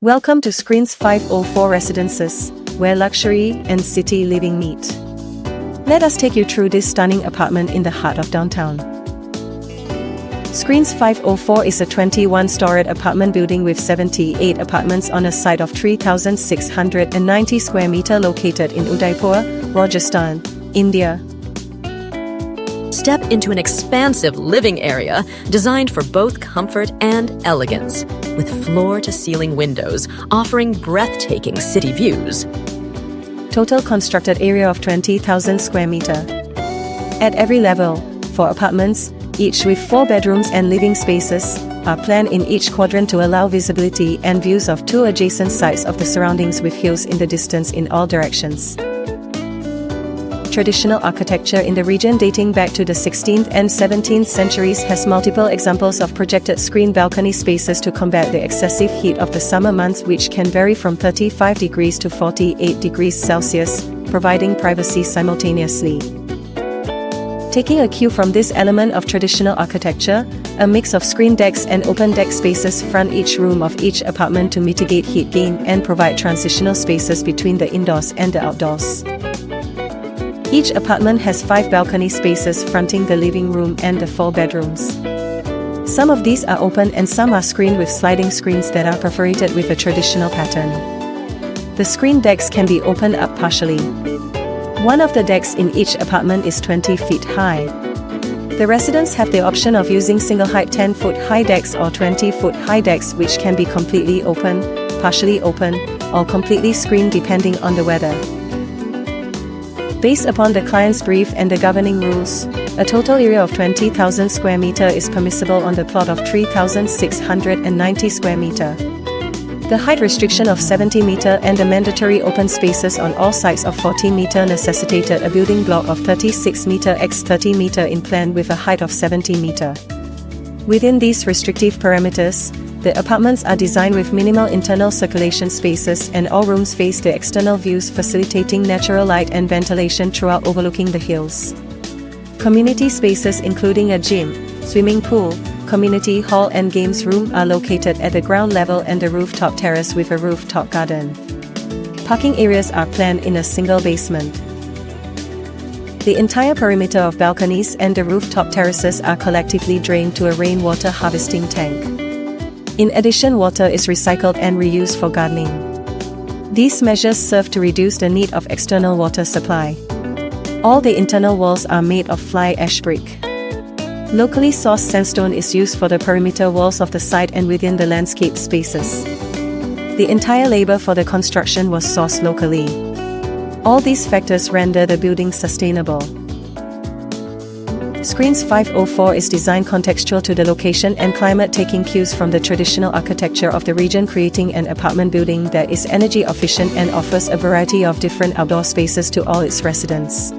Welcome to Screens 504 Residences, where luxury and city living meet. Let us take you through this stunning apartment in the heart of downtown. Screens 504 is a 21-storied apartment building with 78 apartments on a site of 3,690 square meters located in Udaipur, Rajasthan, India. Step into an expansive living area designed for both comfort and elegance, with floor-to-ceiling windows offering breathtaking city views. Total constructed area of 20,000 square meters. At every level, 4 apartments, each with 4 bedrooms and living spaces, are planned in each quadrant to allow visibility and views of 2 adjacent sides of the surroundings with hills in the distance in all directions. Traditional architecture in the region dating back to the 16th and 17th centuries has multiple examples of projected screen balcony spaces to combat the excessive heat of the summer months, which can vary from 35 degrees to 48 degrees Celsius, providing privacy simultaneously. Taking a cue from this element of traditional architecture, a mix of screen decks and open deck spaces front each room of each apartment to mitigate heat gain and provide transitional spaces between the indoors and the outdoors. Each apartment has 5 balcony spaces fronting the living room and the 4 bedrooms. Some of these are open and some are screened with sliding screens that are perforated with a traditional pattern. The screen decks can be opened up partially. One of the decks in each apartment is 20 feet high. The residents have the option of using single-height 10-foot high decks or 20-foot high decks, which can be completely open, partially open, or completely screened depending on the weather. Based upon the client's brief and the governing rules, a total area of 20,000 square meters is permissible on the plot of 3,690 square meters. The height restriction of 70 meters and the mandatory open spaces on all sides of 40 meters necessitated a building block of 36 meters x 30 meters in plan with a height of 70 meters. Within these restrictive parameters, the apartments are designed with minimal internal circulation spaces and all rooms face the external views, facilitating natural light and ventilation throughout overlooking the hills. Community spaces including a gym, swimming pool, community hall and games room are located at the ground level and the rooftop terrace with a rooftop garden. Parking areas are planned in a single basement. The entire perimeter of balconies and the rooftop terraces are collectively drained to a rainwater harvesting tank. In addition, water is recycled and reused for gardening. These measures serve to reduce the need of external water supply. All the internal walls are made of fly ash brick. Locally sourced sandstone is used for the perimeter walls of the site and within the landscape spaces. The entire labor for the construction was sourced locally. All these factors render the building sustainable. Screens 504 is designed contextual to the location and climate, taking cues from the traditional architecture of the region, creating an apartment building that is energy efficient and offers a variety of different outdoor spaces to all its residents.